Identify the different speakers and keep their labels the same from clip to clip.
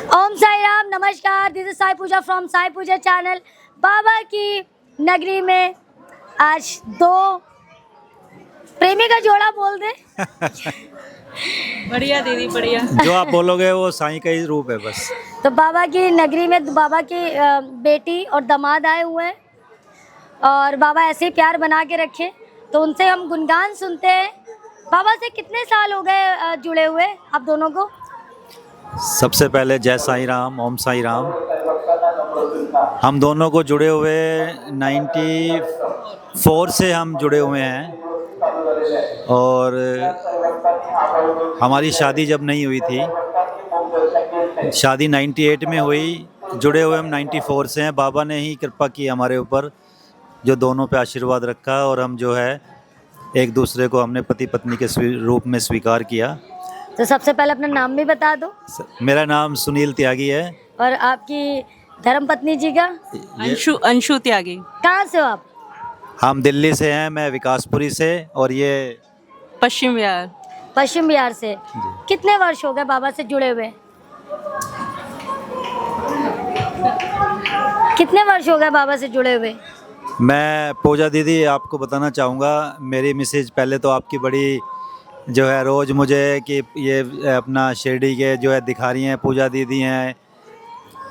Speaker 1: ओम साई राम, नमस्कार। This is Sai Puja from Sai Puja channel. Baba की नगरी में आज दो प्रेमी का जोड़ा बोल दे।
Speaker 2: बढ़िया दीदी बढ़िया।
Speaker 3: जो आप बोलोगे वो साईं का ही रूप है बस।
Speaker 1: तो बाबा की नगरी में बाबा की बेटी और दामाद आए हुए हैं और बाबा ऐसे ही प्यार बना के रखे। तो उनसे हम गुणगान सुनते हैं। बाबा से कितने साल हो गए जुड़े हुए आप दोनों को?
Speaker 3: सबसे पहले जय साईं राम, ओम साईं राम। हम दोनों को जुड़े हुए 94 से हम जुड़े हुए हैं और हमारी शादी जब नहीं हुई थी, शादी 98 में हुई। जुड़े हुए हम 94 से हैं। बाबा ने ही कृपा की हमारे ऊपर, जो दोनों पे आशीर्वाद रखा और हम जो है एक दूसरे को हमने पति पत्नी के रूप में स्वीकार किया।
Speaker 1: तो सबसे पहले अपना नाम भी बता दो।
Speaker 3: मेरा नाम सुनील त्यागी है।
Speaker 1: और आपकी धर्मपत्नी जी का?
Speaker 2: अंशु त्यागी।
Speaker 1: कहाँ से हो आप?
Speaker 3: हम दिल्ली से हैं, मैं विकासपुरी से और ये
Speaker 2: पश्चिम बिहार।
Speaker 1: पश्चिम बिहार से। कितने वर्ष हो गए बाबा से जुड़े हुए? कितने वर्ष हो गए बाबा से जुड़े हुए?
Speaker 3: मैं पूजा दीदी आपको बताना चाहूँगा, मेरी मिसेज पहले तो आपकी बड़ी जो है रोज़ मुझे कि ये अपना शिरडी के जो है दिखा रही हैं। पूजा दीदी हैं,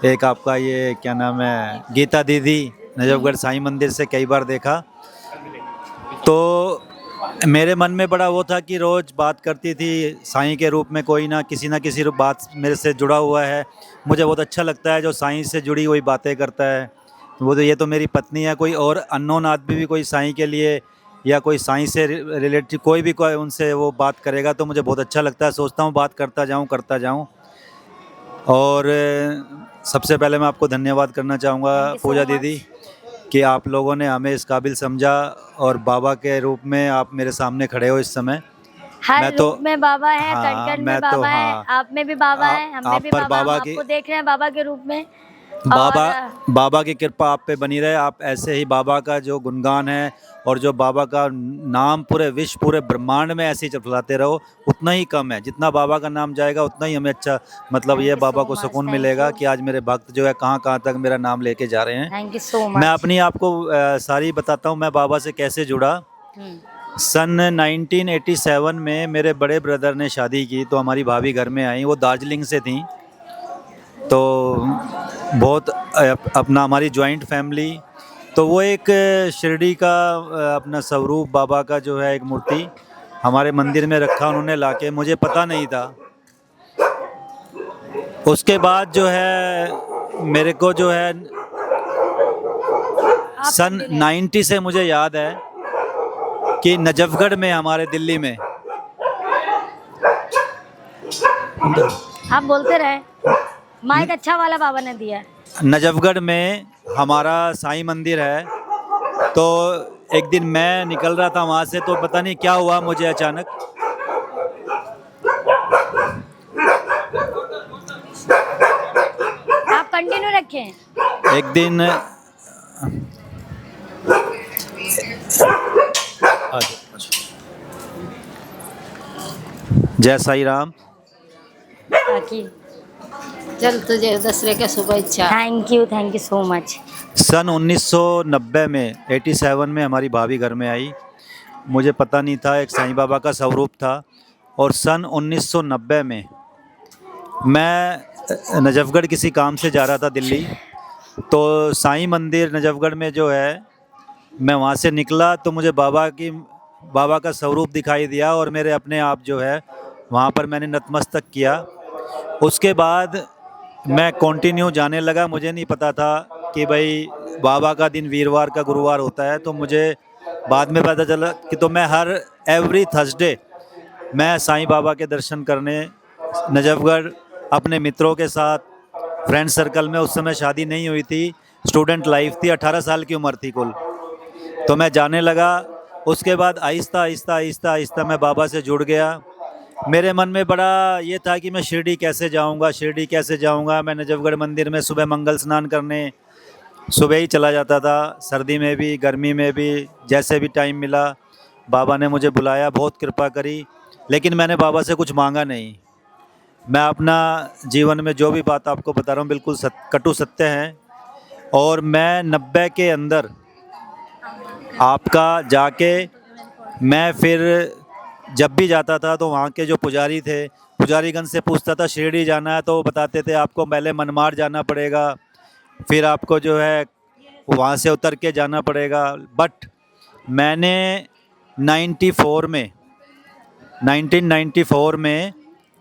Speaker 3: एक आपका ये क्या नाम है गीता दीदी, नजफगढ़ साईं मंदिर से कई बार देखा। तो मेरे मन में बड़ा वो था कि रोज़ बात करती थी साईं के रूप में, कोई ना किसी बात मेरे से जुड़ा हुआ है। मुझे बहुत अच्छा लगता है जो साईं से जुड़ी हुई बातें करता है। वो तो ये तो मेरी पत्नी है, कोई और अननोन आदमी भी कोई साईं के लिए या कोई साईं से रिलेटेड कोई भी कोई उनसे वो बात करेगा तो मुझे बहुत अच्छा लगता है। सोचता हूँ बात करता जाऊँ। और सबसे पहले मैं आपको धन्यवाद करना चाहूँगा पूजा दीदी कि आप लोगों ने हमें इस काबिल समझा और बाबा के रूप में आप मेरे सामने खड़े हो इस समय।
Speaker 1: हर रूप में बाबा है,
Speaker 3: हाँ,
Speaker 1: कण-कण में
Speaker 3: मैं तो
Speaker 1: बाबा है, आप में भी बाबा है, हम में
Speaker 3: आप
Speaker 1: भी
Speaker 3: पर
Speaker 1: बाबा, हम
Speaker 3: बाबा की
Speaker 1: आपको देख रहे हैं बाबा के रूप में।
Speaker 3: बाबा की कृपा आप पे बनी रहे। आप ऐसे ही बाबा का जो गुणगान है और जो बाबा का नाम पूरे विश्व पूरे ब्रह्मांड में ऐसे ही चलाते रहो, उतना ही कम है। जितना बाबा का नाम जाएगा उतना ही हमें अच्छा, मतलब ये बाबा को सुकून मिलेगा कि आज मेरे भक्त जो है कहाँ कहाँ तक मेरा नाम लेके जा रहे हैं।
Speaker 1: Thank you so much.
Speaker 3: मैं अपनी आपको सारी बताता हूँ मैं बाबा से कैसे जुड़ा। सन 1987 में मेरे बड़े ब्रदर ने शादी की तो हमारी भाभी घर में आई। वो दार्जिलिंग से थी, तो बहुत अपना हमारी जॉइंट फैमिली। तो वो एक शिरडी का अपना स्वरूप बाबा का जो है एक मूर्ति हमारे मंदिर में रखा उन्होंने लाके, मुझे पता नहीं था। उसके बाद जो है मेरे को जो है सन 90 से मुझे याद है कि नजफगढ़ में हमारे दिल्ली में
Speaker 1: आप बोलते रहे, माइक अच्छा वाला बाबा ने दिया है।
Speaker 3: नजफगढ़ में हमारा साईं मंदिर है। तो एक दिन मैं निकल रहा था वहाँ से, तो पता नहीं क्या हुआ मुझे अचानक
Speaker 1: आप कंटिन्यू रखें।
Speaker 3: एक दिन जय साईं राम।
Speaker 1: ताकि
Speaker 4: चल तुझे दसरे का शुभेच्छा।
Speaker 1: Thank you so much.
Speaker 3: सन 1990 में 87 में हमारी भाभी घर में आई। मुझे पता नहीं था, एक साईं बाबा का स्वरूप था। और सन 1990 में मैं नजफगढ़ किसी काम से जा रहा था दिल्ली। तो साईं मंदिर नजफगढ़ में जो है, मैं वहाँ से निकला तो मुझे बाबा का स्वरूप दिखाई दिया और मेरे अपने आप जो है वहाँ पर मैंने नतमस्तक किया। उसके बाद मैं कंटिन्यू जाने लगा। मुझे नहीं पता था कि भाई बाबा का दिन वीरवार का गुरुवार होता है, तो मुझे बाद में पता चला कि तो मैं एवरी थर्सडे मैं साईं बाबा के दर्शन करने नजफगढ़ अपने मित्रों के साथ फ्रेंड सर्कल में, उस समय शादी नहीं हुई थी, स्टूडेंट लाइफ थी, 18 साल की उम्र थी कुल, तो मैं जाने लगा। उसके बाद आहिस्ता आहिस्ता मैं बाबा से जुड़ गया। मेरे मन में बड़ा ये था कि मैं शिरडी कैसे जाऊंगा। मैं नजफगढ़ मंदिर में सुबह मंगल स्नान करने सुबह ही चला जाता था, सर्दी में भी गर्मी में भी, जैसे भी टाइम मिला। बाबा ने मुझे बुलाया, बहुत कृपा करी, लेकिन मैंने बाबा से कुछ मांगा नहीं। मैं अपना जीवन में जो भी बात आपको बता रहा हूँ बिल्कुल कटु सत्य है। और मैं 90 के अंदर आपका जाके मैं फिर जब भी जाता था तो वहाँ के जो पुजारी थे, पुजारीगण से पूछता था शिरडी जाना है, तो वो बताते थे आपको पहले मनमाड़ जाना पड़ेगा, फिर आपको जो है वहाँ से उतर के जाना पड़ेगा। बट मैंने 1994 में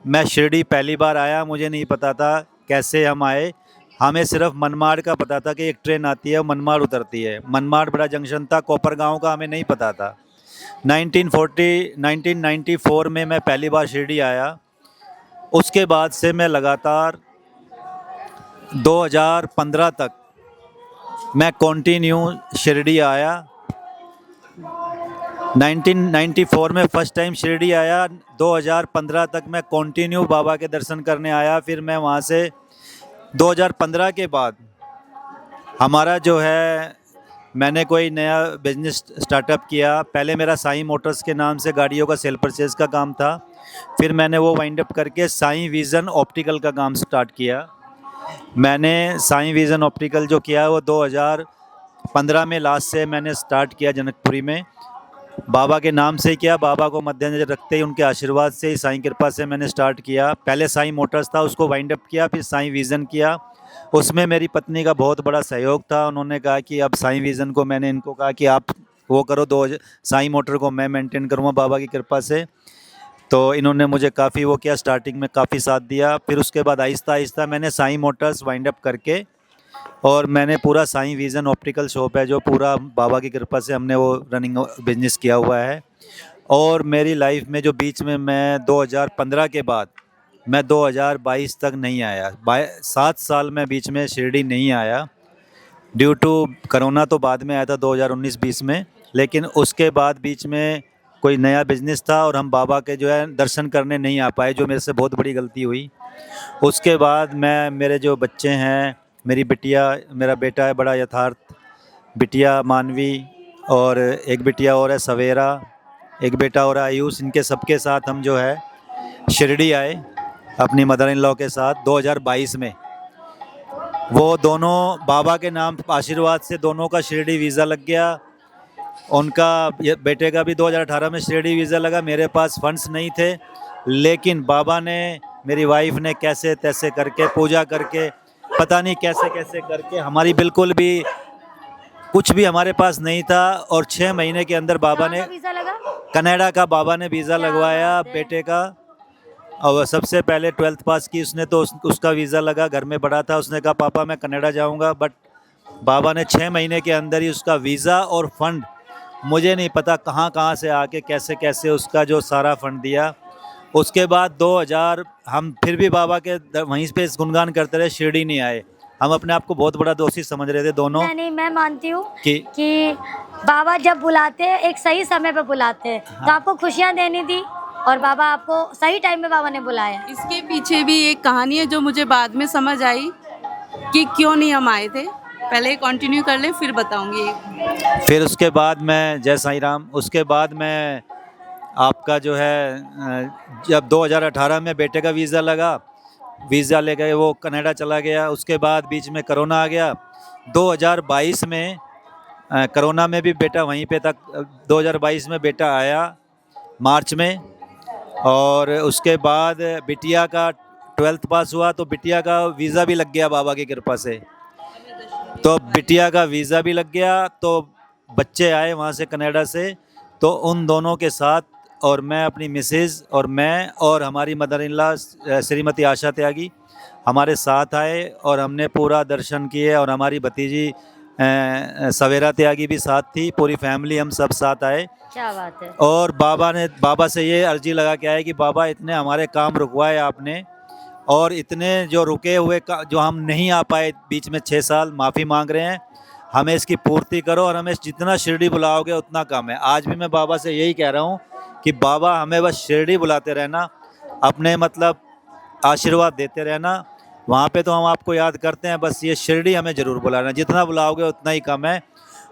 Speaker 3: मैं शिरडी पहली बार आया। मुझे नहीं पता था कैसे हम आए, हमें सिर्फ मनमाड़ का पता था कि एक ट्रेन आती है, मनमाड़ उतरती है। मनमाड़ बड़ा जंक्शन था, कोपरगांव का हमें नहीं पता था। 1994 में मैं पहली बार शिरडी आया। उसके बाद से मैं लगातार 2015 तक मैं कंटिन्यू शिरडी आया। 1994 में फ़र्स्ट टाइम शिरडी आया, 2015 तक मैं कंटिन्यू बाबा के दर्शन करने आया। फिर मैं वहाँ से 2015 के बाद हमारा जो है मैंने कोई नया बिजनेस स्टार्टअप किया। पहले मेरा साईं मोटर्स के नाम से गाड़ियों का सेल परचेज़ का काम था, फिर मैंने वो वाइंड अप करके साईं विज़न ऑप्टिकल का काम स्टार्ट किया। मैंने साईं विज़न ऑप्टिकल जो किया वो 2015 में लास्ट से मैंने स्टार्ट किया जनकपुरी में। बाबा के नाम से किया, बाबा को मद्देनजर रखते ही, उनके आशीर्वाद से ही, साईं कृपा से मैंने स्टार्ट किया। पहले साईं मोटर्स था, उसको वाइंड अप किया, फिर साईं विज़न किया। उसमें मेरी पत्नी का बहुत बड़ा सहयोग था। उन्होंने कहा कि अब साईं विज़न को, मैंने इनको कहा कि आप वो करो, साईं मोटर को मैं मेंटेन करूँगा बाबा की कृपा से। तो इन्होंने मुझे काफ़ी वो किया, स्टार्टिंग में काफ़ी साथ दिया। फिर उसके बाद आहिस्ता आहिस्ता मैंने साईं मोटर्स वाइंड अप करके और मैंने पूरा साईं विज़न ऑप्टिकल शॉप है जो पूरा बाबा की कृपा से हमने वो रनिंग बिजनेस किया हुआ है। और मेरी लाइफ में जो बीच में मैं 2015 के बाद मैं 2022 तक नहीं आया, 7 साल में बीच में शिरडी नहीं आया। ड्यू टू कोरोना तो बाद में आया था 2019-20 में, लेकिन उसके बाद बीच में कोई नया बिजनेस था और हम बाबा के जो है दर्शन करने नहीं आ पाए, जो मेरे से बहुत बड़ी गलती हुई। उसके बाद मेरे जो बच्चे हैं, मेरी बिटिया, मेरा बेटा है बड़ा यथार्थ, बिटिया मानवी, और एक बिटिया और है सवेरा, एक बेटा और आयुष, इनके सबके साथ हम जो है शिरडी आए अपनी मदर इन लॉ के साथ 2022 में। वो दोनों बाबा के नाम आशीर्वाद से दोनों का शिरडी वीज़ा लग गया। उनका बेटे का भी 2018 में शिरडी वीज़ा लगा। मेरे पास फंड्स नहीं थे, लेकिन बाबा ने, मेरी वाइफ ने कैसे तैसे करके, पूजा करके, पता नहीं कैसे कैसे करके, हमारी बिल्कुल भी कुछ भी हमारे पास नहीं था, और 6 महीने के अंदर बाबा ने,
Speaker 1: वीज़ा लगा?
Speaker 3: कनाडा का बाबा ने वीज़ा लगवाया बेटे का। और सबसे पहले 12th पास की उसने, तो उसका वीज़ा लगा। घर में बड़ा था, उसने कहा पापा मैं कनाडा जाऊंगा, बट बाबा ने 6 महीने के अंदर ही उसका वीज़ा और फंड, मुझे नहीं पता कहाँ से आके कैसे कैसे उसका जो सारा फंड दिया। उसके बाद 2000 हम फिर भी बाबा के वहीं पे गुणगान करते रहे, शिरडी नहीं आए। हम अपने आप को बहुत बड़ा दोषी समझ रहे थे दोनों।
Speaker 1: नहीं, मैं मानती हूँ
Speaker 3: कि
Speaker 1: बाबा जब बुलाते हैं एक सही समय पे बुलाते हैं। तो आपको खुशियाँ देनी थी और बाबा आपको सही टाइम में बाबा ने बुलाया।
Speaker 2: इसके पीछे भी एक कहानी है जो मुझे बाद में समझ आई कि क्यों नहीं हम आए थे। पहले कंटिन्यू कर ले, फिर बताऊंगी।
Speaker 3: फिर उसके बाद मैं, जय साईं राम, उसके बाद मैं आपका जो है जब 2018 में बेटे का वीज़ा लगा, वीज़ा ले गए, वो कनाडा चला गया। उसके बाद बीच में कोरोना आ गया। 2022 में कोरोना में भी बेटा वहीं पे तक, 2022 में बेटा आया मार्च में। और उसके बाद बिटिया का 12th पास हुआ, तो बिटिया का वीज़ा भी लग गया बाबा की कृपा से। तो बिटिया का वीज़ा भी लग गया, तो बच्चे आए वहाँ से कनाडा से। तो उन दोनों के साथ, और मैं, अपनी मिसेज़ और मैं और हमारी mother in law Shrimati Asha त्यागी हमारे साथ आए और हमने पूरा दर्शन किए। और हमारी भतीजी सवेरा त्यागी भी साथ थी, पूरी फैमिली हम सब साथ आए।
Speaker 1: क्या बात है।
Speaker 3: और बाबा से ये अर्जी लगा के आए कि बाबा इतने हमारे काम रुकवाए आपने, और इतने जो रुके हुए जो हम नहीं आ पाए बीच में 6 साल, माफ़ी मांग रहे हैं, हमें इसकी पूर्ति करो और हमें जितना शिरडी बुलाओगे उतना कम है। आज भी मैं बाबा से यही कह रहा हूँ कि बाबा हमें बस शिरडी बुलाते रहना, अपने मतलब आशीर्वाद देते रहना। वहाँ पे तो हम आपको याद करते हैं, बस ये शिरडी हमें ज़रूर बुलाना, जितना बुलाओगे उतना ही कम है।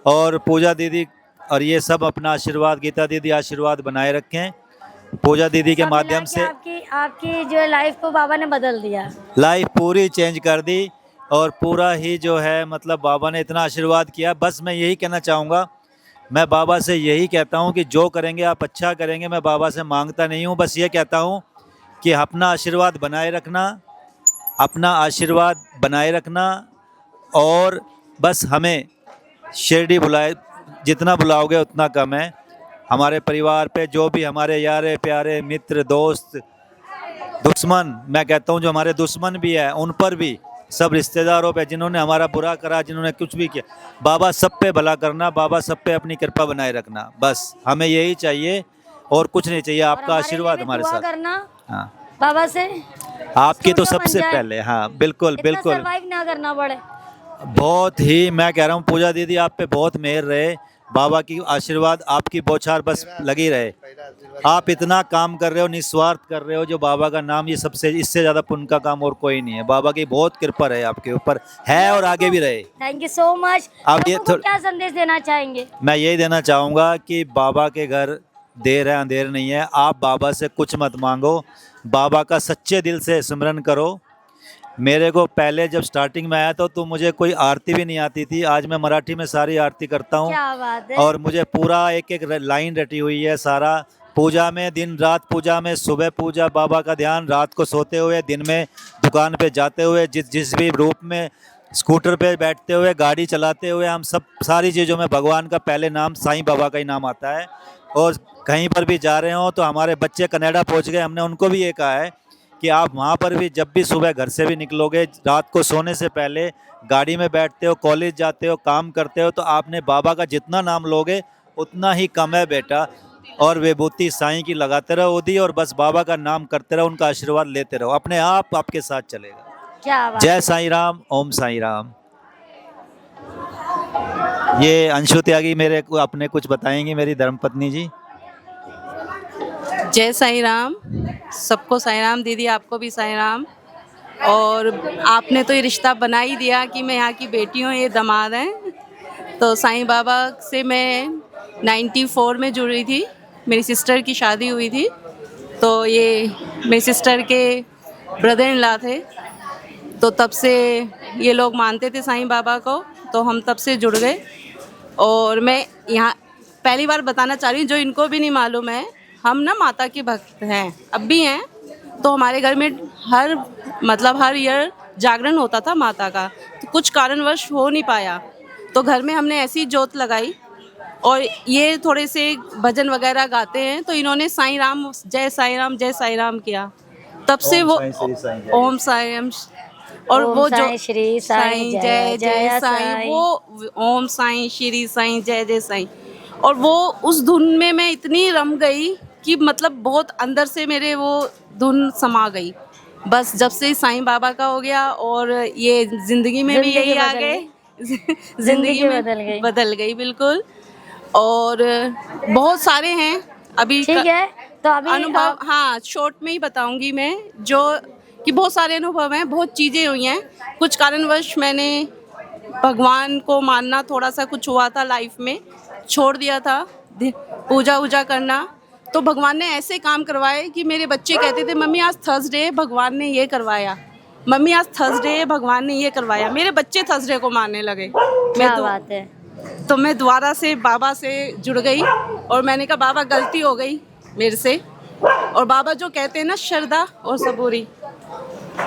Speaker 3: और पूजा दीदी और ये सब अपना आशीर्वाद, गीता दीदी आशीर्वाद बनाए रखें। पूजा दीदी के
Speaker 1: सब मिला
Speaker 3: माध्यम
Speaker 1: के
Speaker 3: से
Speaker 1: आपकी आपकी जो है लाइफ को बाबा ने बदल दिया।
Speaker 3: लाइफ पूरी चेंज कर दी और पूरा ही जो है मतलब बाबा ने इतना आशीर्वाद किया। बस मैं यही कहना चाहूँगा, मैं बाबा से यही कहता हूँ कि जो करेंगे आप अच्छा करेंगे। मैं बाबा से मांगता नहीं हूँ, बस ये कहता हूँ कि अपना आशीर्वाद बनाए रखना, अपना आशीर्वाद बनाए रखना। और बस हमें शिरडी बुलाए, जितना बुलाओगे उतना कम है। हमारे परिवार पे जो भी हमारे यारे प्यारे मित्र दोस्त दुश्मन, मैं कहता हूँ जो हमारे दुश्मन भी है उन पर भी, सब रिश्तेदारों पे जिन्होंने हमारा बुरा करा, जिन्होंने कुछ भी किया, बाबा सब पे भला करना, बाबा सब पे अपनी कृपा बनाए रखना। बस हमें यही चाहिए और कुछ नहीं चाहिए।
Speaker 1: और
Speaker 3: आपका
Speaker 1: हमारे लिए
Speaker 3: आशीर्वाद
Speaker 1: भी
Speaker 3: हमारे
Speaker 1: दुआ
Speaker 3: साथ।
Speaker 1: करना
Speaker 3: हाँ,
Speaker 1: बाबा से,
Speaker 3: आपकी तो
Speaker 1: जो बन
Speaker 3: सबसे
Speaker 1: जाए,
Speaker 3: पहले। हाँ बिल्कुल
Speaker 1: इतना
Speaker 3: बिल्कुल।
Speaker 1: सरवाइव ना करना पड़े।
Speaker 3: बहुत ही मैं कह रहा हूँ पूजा दीदी आप पे बहुत मेहर रहे, बाबा की आशीर्वाद आपकी बौछार बस लगी रहे। आप इतना काम कर रहे हो, निस्वार्थ कर रहे हो, जो बाबा का नाम, ये सबसे इससे ज़्यादा पुण्य का काम और कोई नहीं है। बाबा की बहुत कृपा रहे आपके ऊपर, है और आगे भी रहे।
Speaker 1: Thank you so much.
Speaker 3: आप ये
Speaker 1: लोगों को क्या संदेश देना चाहेंगे?
Speaker 3: मैं यही देना चाहूँगा कि बाबा के घर देर है अंधेर नहीं है। आप बाबा से कुछ मत मांगो, बाबा का सच्चे दिल से स्मरण करो। मेरे को पहले जब स्टार्टिंग में आया तो मुझे कोई आरती भी नहीं आती थी। आज मैं मराठी में सारी आरती करता हूँ
Speaker 1: क्या बात है।
Speaker 3: और मुझे पूरा एक एक लाइन रटी हुई है सारा। पूजा में, दिन रात पूजा में, सुबह पूजा, बाबा का ध्यान, रात को सोते हुए, दिन में दुकान पे जाते हुए, जिस भी रूप में, स्कूटर पे बैठते हुए, गाड़ी चलाते हुए, हम सब सारी चीज़ों में भगवान का पहले नाम साईं बाबा का ही नाम आता है। और कहीं पर भी जा रहे हो तो हमारे बच्चे कनाडा पहुंच गए, हमने उनको भी ये कहा है कि आप वहाँ पर भी जब भी सुबह घर से भी निकलोगे, रात को सोने से पहले गाड़ी में बैठते हो, कॉलेज जाते हो, काम करते हो, तो आपने बाबा का जितना नाम लोगे उतना ही कम है बेटा। और विभूति साईं की लगाते रहो उदी, और बस बाबा का नाम करते रहो, उनका आशीर्वाद लेते रहो, अपने आप आपके साथ चलेगा।
Speaker 1: क्या बात।
Speaker 3: जय साईं राम, ओम साईं राम। ये अंशु त्यागी मेरे को अपने कुछ बताएंगी, मेरी धर्मपत्नी जी।
Speaker 2: जय साईं राम, सबको साईं राम। दीदी आपको भी साईं राम। और आपने तो ये रिश्ता बना ही दिया कि मैं यहाँ की बेटी हूँ, ये दामाद हैं। तो साईं बाबा से मैं 94 में जुड़ी थी, मेरी सिस्टर की शादी हुई थी, तो ये मेरी सिस्टर के ब्रदर इन लॉ थे, तो तब से ये लोग मानते थे साईं बाबा को, तो हम तब से जुड़ गए। और मैं यहाँ पहली बार बताना चाह रही हूँ, जो इनको भी नहीं मालूम है, हम ना माता के भक्त हैं, अब भी हैं। तो हमारे घर में हर ईयर जागरण होता था माता का, तो कुछ कारणवश हो नहीं पाया, तो घर में हमने ऐसी जोत लगाई। और ये थोड़े से भजन वगैरह गाते हैं, तो इन्होंने साईं राम, जय साईं राम, जय साईं राम किया। तब से वो ओम साईं राम, और
Speaker 1: ओम
Speaker 2: वो जो
Speaker 1: साईं श्री साईं
Speaker 2: जय जय साईं, वो ओम साईं श्री साईं जय जय साईं। और वो उस धुन में मैं इतनी रम गई कि मतलब बहुत अंदर से मेरे वो धुन समा गई। बस जब से साईं बाबा का हो गया, और ये ज़िंदगी में भी यही आ गए, ज़िंदगी में बदल गई बिल्कुल। और बहुत सारे हैं अभी,
Speaker 1: ठीक है। तो अभी
Speaker 2: अनुभव, हाँ शॉर्ट में ही बताऊंगी मैं, जो कि बहुत सारे अनुभव हैं, बहुत चीज़ें हुई हैं। कुछ कारणवश मैंने भगवान को मानना थोड़ा सा कुछ हुआ था लाइफ में, छोड़ दिया था पूजा वूजा करना। तो भगवान ने ऐसे काम करवाए कि मेरे बच्चे कहते थे मम्मी आज थर्सडे है, भगवान ने ये करवाया, मम्मी आज थर्सडे है, भगवान ने ये करवाया। मेरे बच्चे थर्सडे को मानने लगे।
Speaker 1: क्या बात है।
Speaker 2: तो मैं दोबारा से बाबा से जुड़ गई, और मैंने कहा बाबा गलती हो गई मेरे से, और बाबा जो कहते हैं ना श्रद्धा और सबूरी,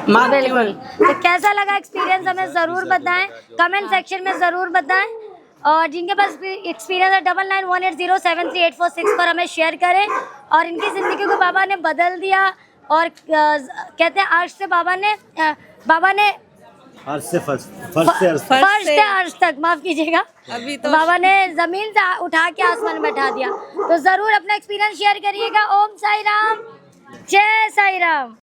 Speaker 1: बिल्कुल। तो कैसा लगा एक्सपीरियंस हमें ज़रूर बताएं, कमेंट सेक्शन में ज़रूर बताएं। और जिनके पास एक्सपीरियंस है 9918073846 पर हमें शेयर करें। और इनकी ज़िंदगी को बाबा ने बदल दिया, और कहते हैं अर्श से बाबा ने फर्श से अर्श तक, माफ़ कीजिएगा,
Speaker 2: अभी तो
Speaker 1: बाबा ने ज़मीन से उठा के आसमान में बैठा दिया। तो ज़रूर अपना एक्सपीरियंस शेयर करिएगा। ओम साई राम, जय साई राम।